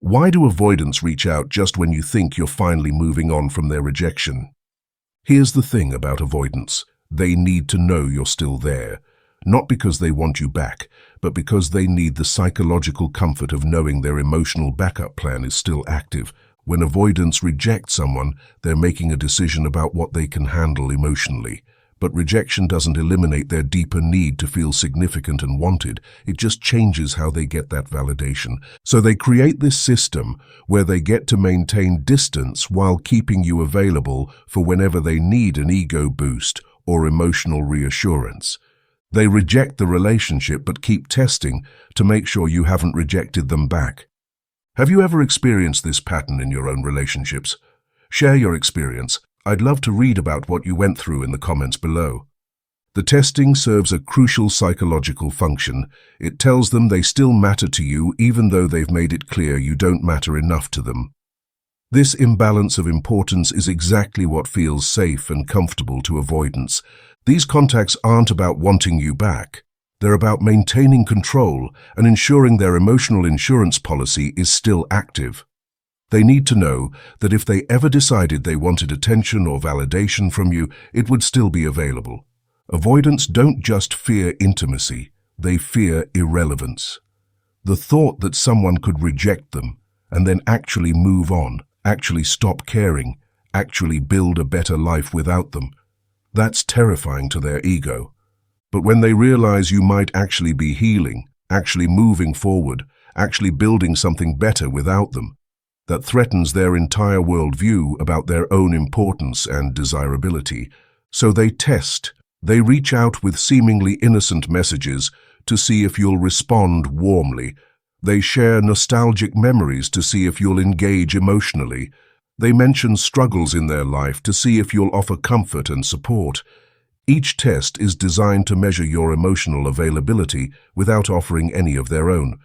Why do avoidants reach out just when you think you're finally moving on from their rejection? Here's the thing about avoidance. They need to know you're still there. Not because they want you back, but because they need the psychological comfort of knowing their emotional backup plan is still active. When avoidants reject someone, they're making a decision about what they can handle emotionally. But rejection doesn't eliminate their deeper need to feel significant and wanted. It just changes how they get that validation. So they create this system where they get to maintain distance while keeping you available for whenever they need an ego boost or emotional reassurance. They reject the relationship but keep testing to make sure you haven't rejected them back. Have you ever experienced this pattern in your own relationships? Share your experience. I'd love to read about what you went through in the comments below. The testing serves a crucial psychological function. It tells them they still matter to you even though they've made it clear you don't matter enough to them. This imbalance of importance is exactly what feels safe and comfortable to avoidants. These contacts aren't about wanting you back. They're about maintaining control and ensuring their emotional insurance policy is still active. They need to know that if they ever decided they wanted attention or validation from you, it would still be available. Avoidants don't just fear intimacy, they fear irrelevance. The thought that someone could reject them and then actually move on, actually stop caring, actually build a better life without them, that's terrifying to their ego. But when they realize you might actually be healing, actually moving forward, actually building something better without them, that threatens their entire worldview about their own importance and desirability. So they test. They reach out with seemingly innocent messages to see if you'll respond warmly. They share nostalgic memories to see if you'll engage emotionally. They mention struggles in their life to see if you'll offer comfort and support. Each test is designed to measure your emotional availability without offering any of their own.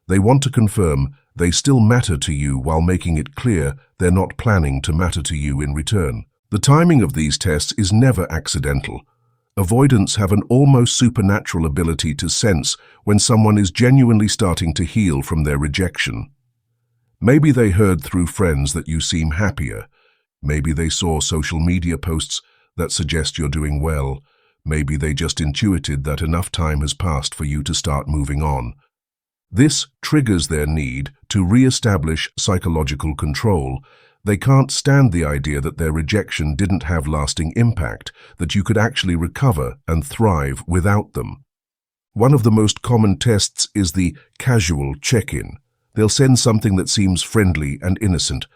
They want to confirm they still matter to you while making it clear they're not planning to matter to you in return. The timing of these tests is never accidental. Avoidants have an almost supernatural ability to sense when someone is genuinely starting to heal from their rejection. Maybe they heard through friends that you seem happier. Maybe they saw social media posts that suggest you're doing well. Maybe they just intuited that enough time has passed for you to start moving on. This triggers their need to re-establish psychological control. They can't stand the idea that their rejection didn't have lasting impact, that you could actually recover and thrive without them. One of the most common tests is the casual check-in. They'll send something that seems friendly and innocent.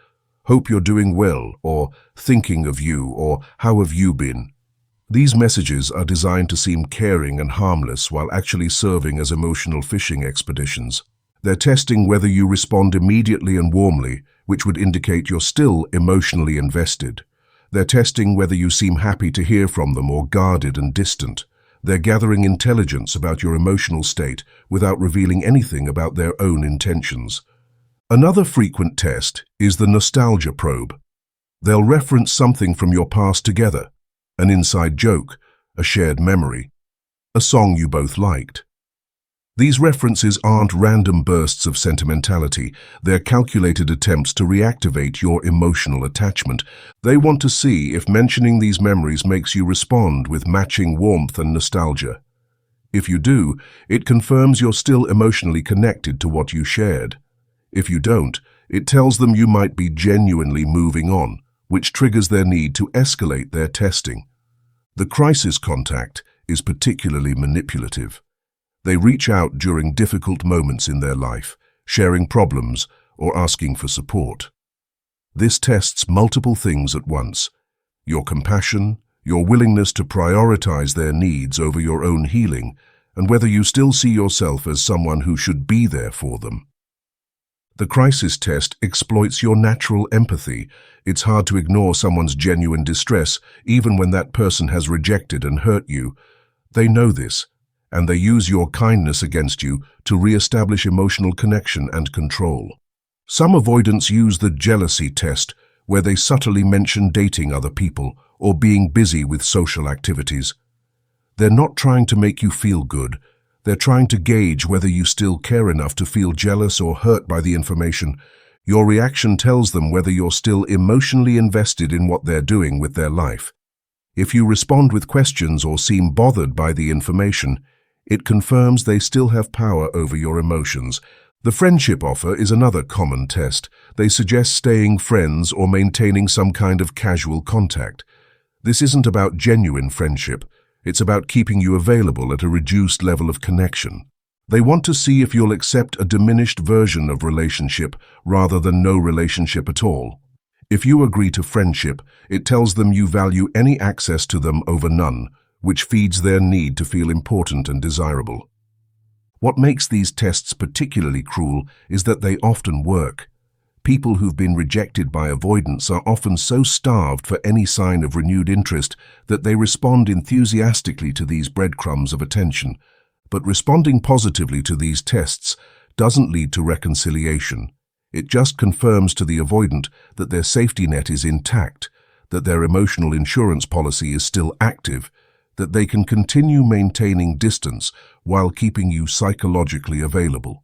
Hope you're doing well, or thinking of you, or how have you been? These messages are designed to seem caring and harmless while actually serving as emotional fishing expeditions. They're testing whether you respond immediately and warmly, which would indicate you're still emotionally invested. They're testing whether you seem happy to hear from them or guarded and distant. They're gathering intelligence about your emotional state without revealing anything about their own intentions. Another frequent test is the nostalgia probe. They'll reference something from your past together. An inside joke, a shared memory, a song you both liked. These references aren't random bursts of sentimentality. They're calculated attempts to reactivate your emotional attachment. They want to see if mentioning these memories makes you respond with matching warmth and nostalgia. If you do, it confirms you're still emotionally connected to what you shared. If you don't, it tells them you might be genuinely moving on, which triggers their need to escalate their testing. The crisis contact is particularly manipulative. They reach out during difficult moments in their life, sharing problems or asking for support. This tests multiple things at once: your compassion, your willingness to prioritize their needs over your own healing, and whether you still see yourself as someone who should be there for them. The crisis test exploits your natural empathy. It's hard to ignore someone's genuine distress, even when that person has rejected and hurt you. They know this, and they use your kindness against you to re-establish emotional connection and control. Some avoidants use the jealousy test, where they subtly mention dating other people or being busy with social activities. They're not trying to make you feel good. They're trying to gauge whether you still care enough to feel jealous or hurt by the information. Your reaction tells them whether you're still emotionally invested in what they're doing with their life. If you respond with questions or seem bothered by the information, it confirms they still have power over your emotions. The friendship offer is another common test. They suggest staying friends or maintaining some kind of casual contact. This isn't about genuine friendship. It's about keeping you available at a reduced level of connection. They want to see if you'll accept a diminished version of relationship rather than no relationship at all. If you agree to friendship, it tells them you value any access to them over none, which feeds their need to feel important and desirable. What makes these tests particularly cruel is that they often work. People who've been rejected by avoidance are often so starved for any sign of renewed interest that they respond enthusiastically to these breadcrumbs of attention. But responding positively to these tests doesn't lead to reconciliation. It just confirms to the avoidant that their safety net is intact, that their emotional insurance policy is still active, that they can continue maintaining distance while keeping you psychologically available.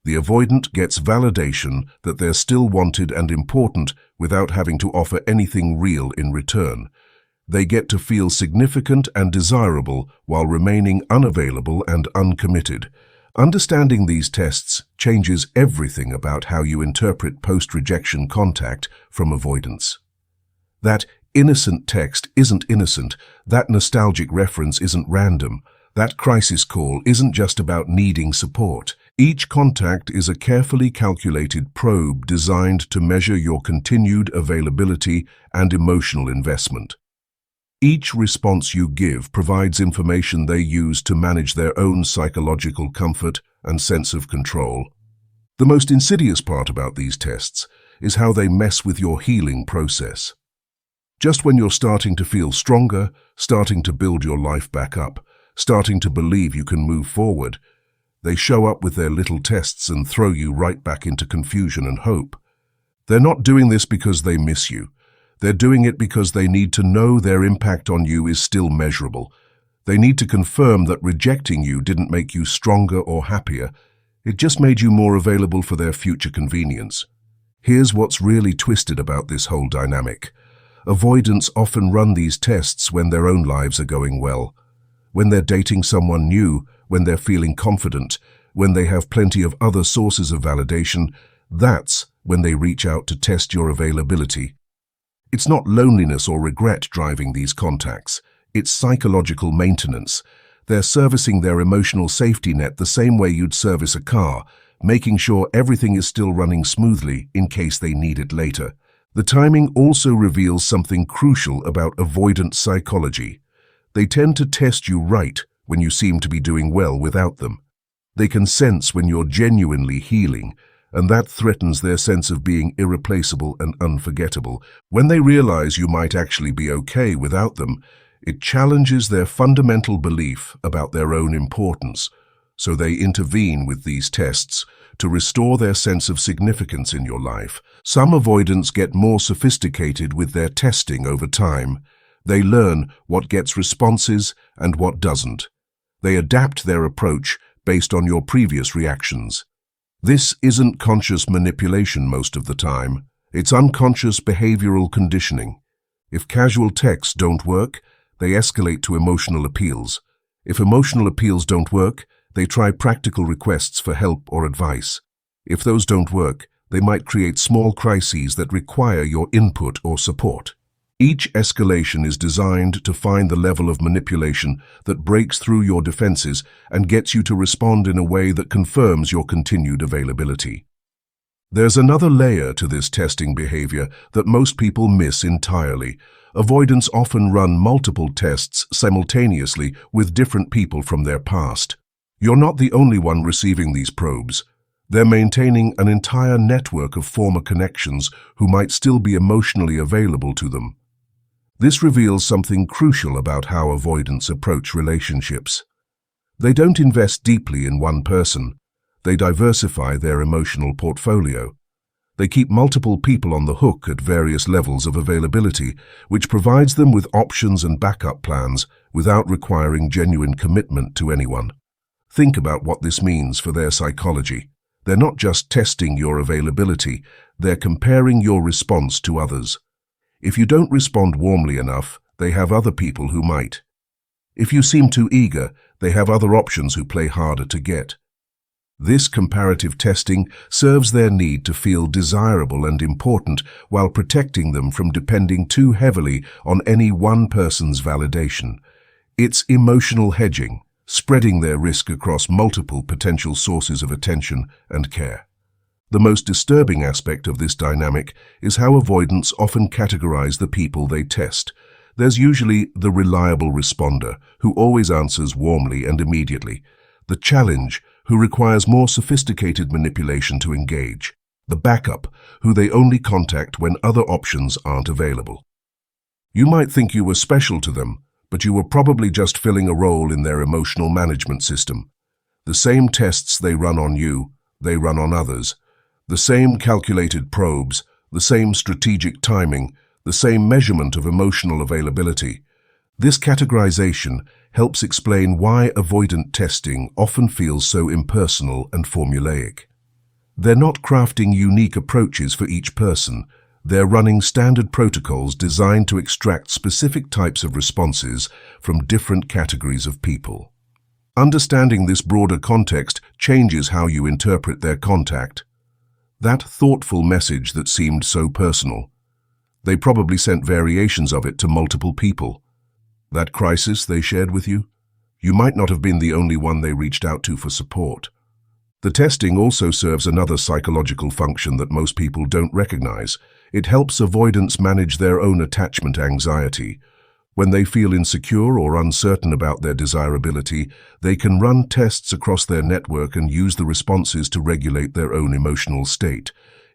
The avoidant gets validation that they're still wanted and important without having to offer anything real in return. They get to feel significant and desirable while remaining unavailable and uncommitted. Understanding these tests changes everything about how you interpret post-rejection contact from avoidance. That innocent text isn't innocent, that nostalgic reference isn't random, that crisis call isn't just about needing support. Each contact is a carefully calculated probe designed to measure your continued availability and emotional investment. Each response you give provides information they use to manage their own psychological comfort and sense of control. The most insidious part about these tests is how they mess with your healing process. Just when you're starting to feel stronger, starting to build your life back up, starting to believe you can move forward, they show up with their little tests and throw you right back into confusion and hope. They're not doing this because they miss you. They're doing it because they need to know their impact on you is still measurable. They need to confirm that rejecting you didn't make you stronger or happier. It just made you more available for their future convenience. Here's what's really twisted about this whole dynamic. Avoidants often run these tests when their own lives are going well. When they're dating someone new, when they're feeling confident, when they have plenty of other sources of validation, that's when they reach out to test your availability. It's not loneliness or regret driving these contacts. It's psychological maintenance. They're servicing their emotional safety net the same way you'd service a car, making sure everything is still running smoothly in case they need it later. The timing also reveals something crucial about avoidant psychology. They tend to test you right when you seem to be doing well without them. They can sense when you're genuinely healing, and that threatens their sense of being irreplaceable and unforgettable. When they realize you might actually be okay without them, it challenges their fundamental belief about their own importance, so they intervene with these tests to restore their sense of significance in your life. Some avoidants get more sophisticated with their testing over time. They learn what gets responses and what doesn't. They adapt their approach based on your previous reactions. This isn't conscious manipulation most of the time. It's unconscious behavioral conditioning. If casual texts don't work, they escalate to emotional appeals. If emotional appeals don't work, they try practical requests for help or advice. If those don't work, they might create small crises that require your input or support. Each escalation is designed to find the level of manipulation that breaks through your defenses and gets you to respond in a way that confirms your continued availability. There's another layer to this testing behavior that most people miss entirely. Avoidants often run multiple tests simultaneously with different people from their past. You're not the only one receiving these probes. They're maintaining an entire network of former connections who might still be emotionally available to them. This reveals something crucial about how avoidants approach relationships. They don't invest deeply in one person. They diversify their emotional portfolio. They keep multiple people on the hook at various levels of availability, which provides them with options and backup plans without requiring genuine commitment to anyone. Think about what this means for their psychology. They're not just testing your availability, they're comparing your response to others. If you don't respond warmly enough, they have other people who might. If you seem too eager, they have other options who play harder to get. This comparative testing serves their need to feel desirable and important while protecting them from depending too heavily on any one person's validation. It's emotional hedging, spreading their risk across multiple potential sources of attention and care. The most disturbing aspect of this dynamic is how avoidants often categorize the people they test. There's usually the reliable responder, who always answers warmly and immediately. The challenge, who requires more sophisticated manipulation to engage. The backup, who they only contact when other options aren't available. You might think you were special to them, but you were probably just filling a role in their emotional management system. The same tests they run on you, they run on others. The same calculated probes, the same strategic timing, the same measurement of emotional availability. This categorization helps explain why avoidant testing often feels so impersonal and formulaic. They're not crafting unique approaches for each person. They're running standard protocols designed to extract specific types of responses from different categories of people. Understanding this broader context changes how you interpret their contact. That thoughtful message that seemed so personal. They probably sent variations of it to multiple people. That crisis they shared with you? You might not have been the only one they reached out to for support. The testing also serves another psychological function that most people don't recognize. It helps avoidants manage their own attachment anxiety. When they feel insecure or uncertain about their desirability, they can run tests across their network and use the responses to regulate their own emotional state.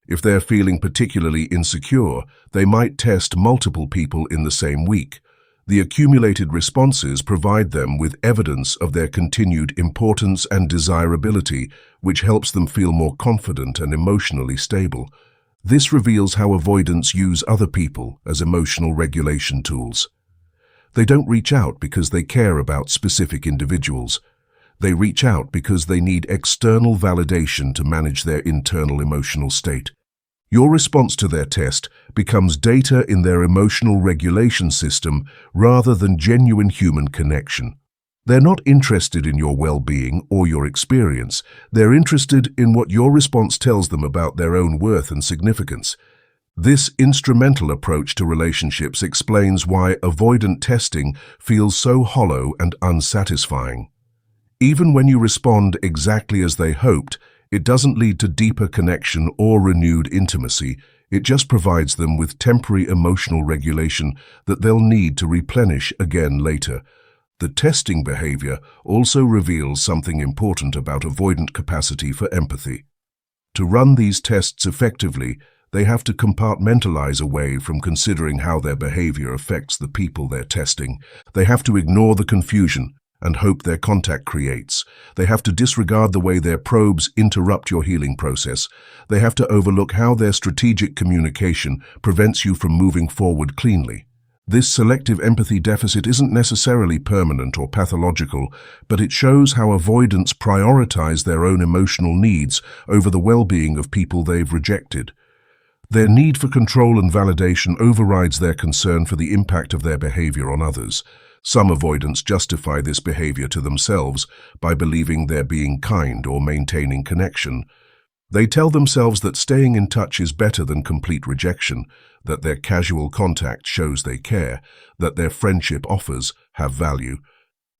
If they're feeling particularly insecure, they might test multiple people in the same week. The accumulated responses provide them with evidence of their continued importance and desirability, which helps them feel more confident and emotionally stable. This reveals how avoidants use other people as emotional regulation tools. They don't reach out because they care about specific individuals. They reach out because they need external validation to manage their internal emotional state. Your response to their test becomes data in their emotional regulation system rather than genuine human connection. They're not interested in your well-being or your experience. They're interested in what your response tells them about their own worth and significance. This instrumental approach to relationships explains why avoidant testing feels so hollow and unsatisfying. Even when you respond exactly as they hoped, it doesn't lead to deeper connection or renewed intimacy. It just provides them with temporary emotional regulation that they'll need to replenish again later. The testing behavior also reveals something important about avoidant capacity for empathy. To run these tests effectively, they have to compartmentalize away from considering how their behavior affects the people they're testing. They have to ignore the confusion and hope their contact creates. They have to disregard the way their probes interrupt your healing process. They have to overlook how their strategic communication prevents you from moving forward cleanly. This selective empathy deficit isn't necessarily permanent or pathological, but it shows how avoidants prioritize their own emotional needs over the well-being of people they've rejected. Their need for control and validation overrides their concern for the impact of their behavior on others. Some avoidants justify this behavior to themselves by believing they're being kind or maintaining connection. They tell themselves that staying in touch is better than complete rejection, that their casual contact shows they care, that their friendship offers have value.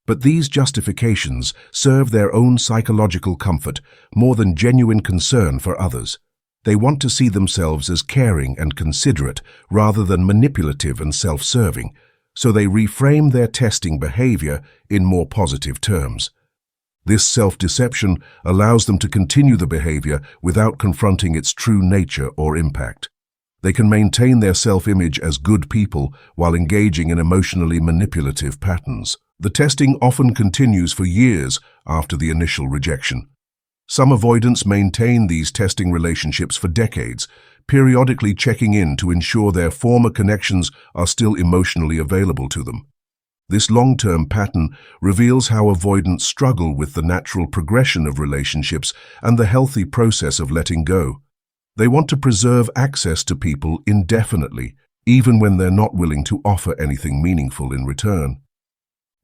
But these justifications serve their own psychological comfort more than genuine concern for others. They want to see themselves as caring and considerate rather than manipulative and self-serving, so they reframe their testing behavior in more positive terms. This self-deception allows them to continue the behavior without confronting its true nature or impact. They can maintain their self-image as good people while engaging in emotionally manipulative patterns. The testing often continues for years after the initial rejection. Some avoidants maintain these testing relationships for decades, periodically checking in to ensure their former connections are still emotionally available to them. This long-term pattern reveals how avoidants struggle with the natural progression of relationships and the healthy process of letting go. They want to preserve access to people indefinitely, even when they're not willing to offer anything meaningful in return.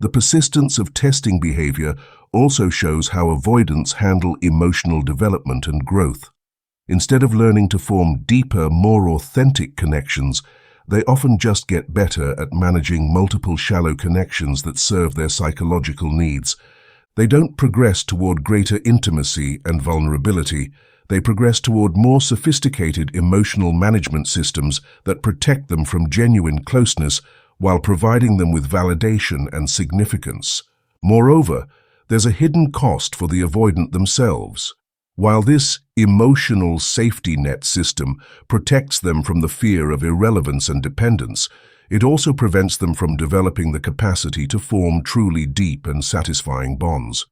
The persistence of testing behavior also shows how avoidants handle emotional development and growth. Instead of learning to form deeper, more authentic connections, they often just get better at managing multiple shallow connections that serve their psychological needs. They don't progress toward greater intimacy and vulnerability. They progress toward more sophisticated emotional management systems that protect them from genuine closeness while providing them with validation and significance. Moreover, there's a hidden cost for the avoidant themselves. While this emotional safety net system protects them from the fear of irrelevance and dependence, it also prevents them from developing the capacity to form truly deep and satisfying bonds.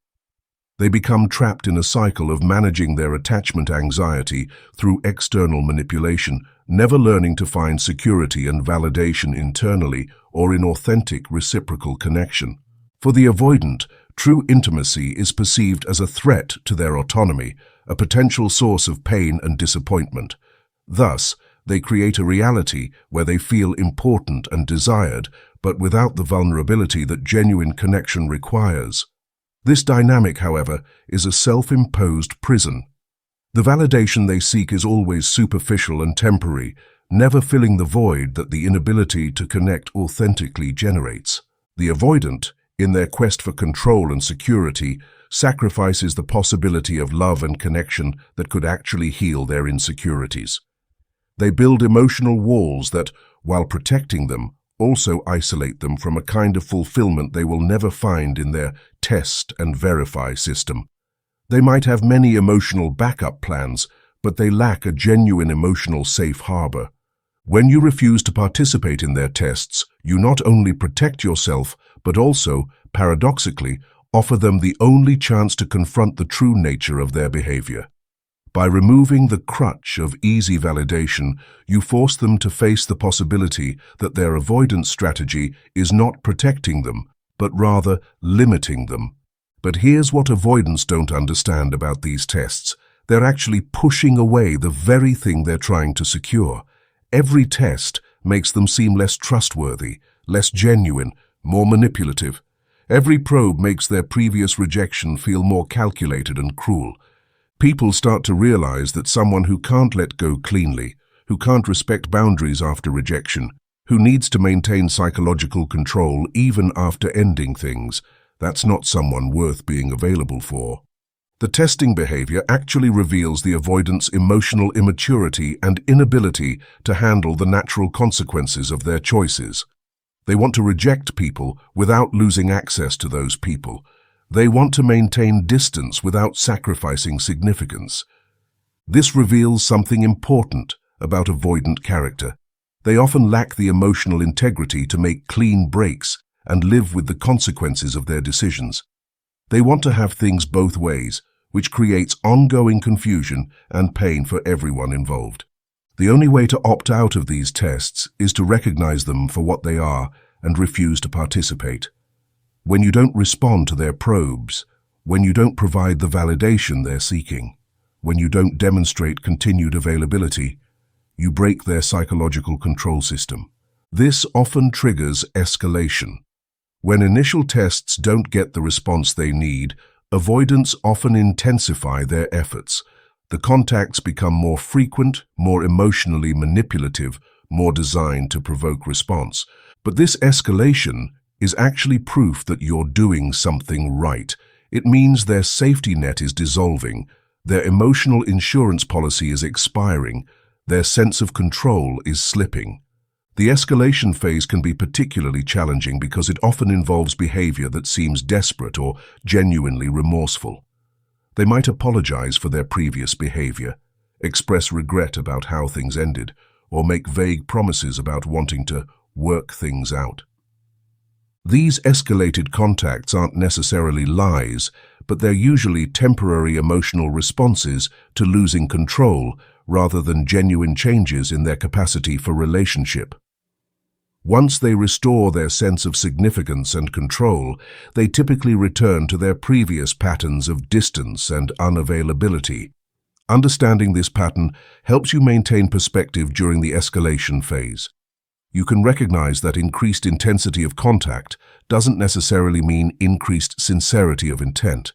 They become trapped in a cycle of managing their attachment anxiety through external manipulation, never learning to find security and validation internally or in authentic reciprocal connection. For the avoidant, true intimacy is perceived as a threat to their autonomy, a potential source of pain and disappointment. Thus, they create a reality where they feel important and desired, but without the vulnerability that genuine connection requires. This dynamic, however, is a self-imposed prison. The validation they seek is always superficial and temporary, never filling the void that the inability to connect authentically generates. The avoidant, in their quest for control and security, sacrifices the possibility of love and connection that could actually heal their insecurities. They build emotional walls that, while protecting them, also isolate them from a kind of fulfillment they will never find in their test and verify system. They might have many emotional backup plans, but they lack a genuine emotional safe harbor. When you refuse to participate in their tests, you not only protect yourself, but also, paradoxically, offer them the only chance to confront the true nature of their behavior. By removing the crutch of easy validation, you force them to face the possibility that their avoidance strategy is not protecting them, but rather limiting them. But here's what avoidants don't understand about these tests. They're actually pushing away the very thing they're trying to secure. Every test makes them seem less trustworthy, less genuine, more manipulative. Every probe makes their previous rejection feel more calculated and cruel. People start to realize that someone who can't let go cleanly, who can't respect boundaries after rejection, who needs to maintain psychological control even after ending things, that's not someone worth being available for. The testing behavior actually reveals the avoidant's emotional immaturity and inability to handle the natural consequences of their choices. They want to reject people without losing access to those people. They want to maintain distance without sacrificing significance. This reveals something important about avoidant character. They often lack the emotional integrity to make clean breaks and live with the consequences of their decisions. They want to have things both ways, which creates ongoing confusion and pain for everyone involved. The only way to opt out of these tests is to recognize them for what they are and refuse to participate. When you don't respond to their probes, when you don't provide the validation they're seeking, when you don't demonstrate continued availability, you break their psychological control system. This often triggers escalation. When initial tests don't get the response they need, avoidants often intensify their efforts. The contacts become more frequent, more emotionally manipulative, more designed to provoke response. But this escalation is actually proof that you're doing something right. It means their safety net is dissolving, their emotional insurance policy is expiring, their sense of control is slipping. The escalation phase can be particularly challenging because it often involves behavior that seems desperate or genuinely remorseful. They might apologize for their previous behavior, express regret about how things ended, or make vague promises about wanting to work things out. These escalated contacts aren't necessarily lies, but they're usually temporary emotional responses to losing control rather than genuine changes in their capacity for relationship. Once they restore their sense of significance and control, they typically return to their previous patterns of distance and unavailability. Understanding this pattern helps you maintain perspective during the escalation phase. You can recognize that increased intensity of contact doesn't necessarily mean increased sincerity of intent.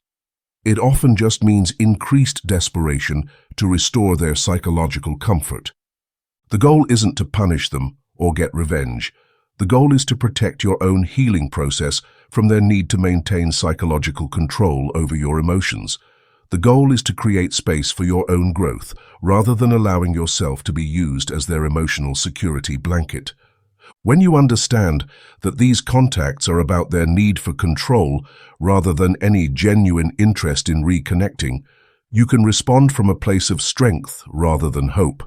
It often just means increased desperation to restore their psychological comfort. The goal isn't to punish them or get revenge. The goal is to protect your own healing process from their need to maintain psychological control over your emotions. The goal is to create space for your own growth, rather than allowing yourself to be used as their emotional security blanket. When you understand that these contacts are about their need for control rather than any genuine interest in reconnecting, you can respond from a place of strength rather than hope.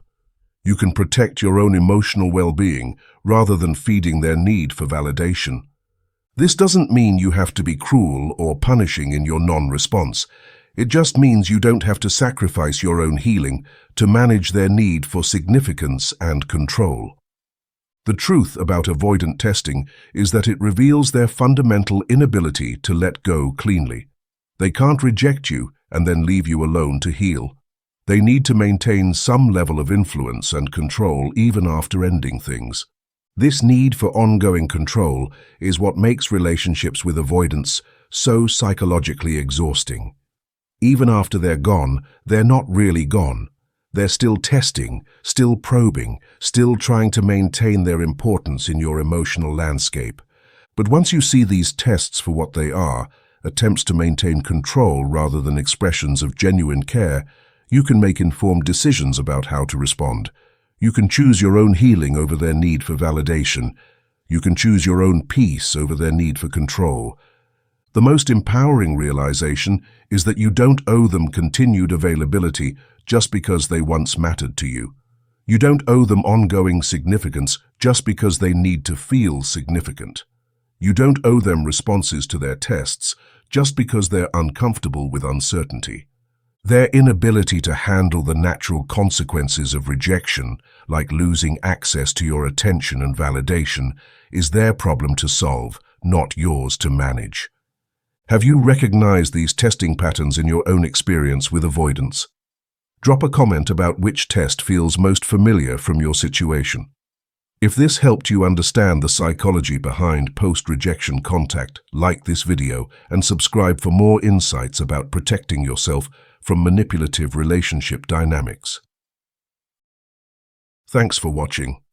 You can protect your own emotional well-being rather than feeding their need for validation. This doesn't mean you have to be cruel or punishing in your non-response. It just means you don't have to sacrifice your own healing to manage their need for significance and control. The truth about avoidant testing is that it reveals their fundamental inability to let go cleanly. They can't reject you and then leave you alone to heal. They need to maintain some level of influence and control even after ending things. This need for ongoing control is what makes relationships with avoidants so psychologically exhausting. Even after they're gone, they're not really gone. They're still testing, still probing, still trying to maintain their importance in your emotional landscape. But once you see these tests for what they are, attempts to maintain control rather than expressions of genuine care, you can make informed decisions about how to respond. You can choose your own healing over their need for validation. You can choose your own peace over their need for control. The most empowering realization is that you don't owe them continued availability just because they once mattered to you. You don't owe them ongoing significance just because they need to feel significant. You don't owe them responses to their tests just because they're uncomfortable with uncertainty. Their inability to handle the natural consequences of rejection, like losing access to your attention and validation, is their problem to solve, not yours to manage. Have you recognized these testing patterns in your own experience with avoidance? Drop a comment about which test feels most familiar from your situation. If this helped you understand the psychology behind post-rejection contact, like this video and subscribe for more insights about protecting yourself from manipulative relationship dynamics. Thanks for watching.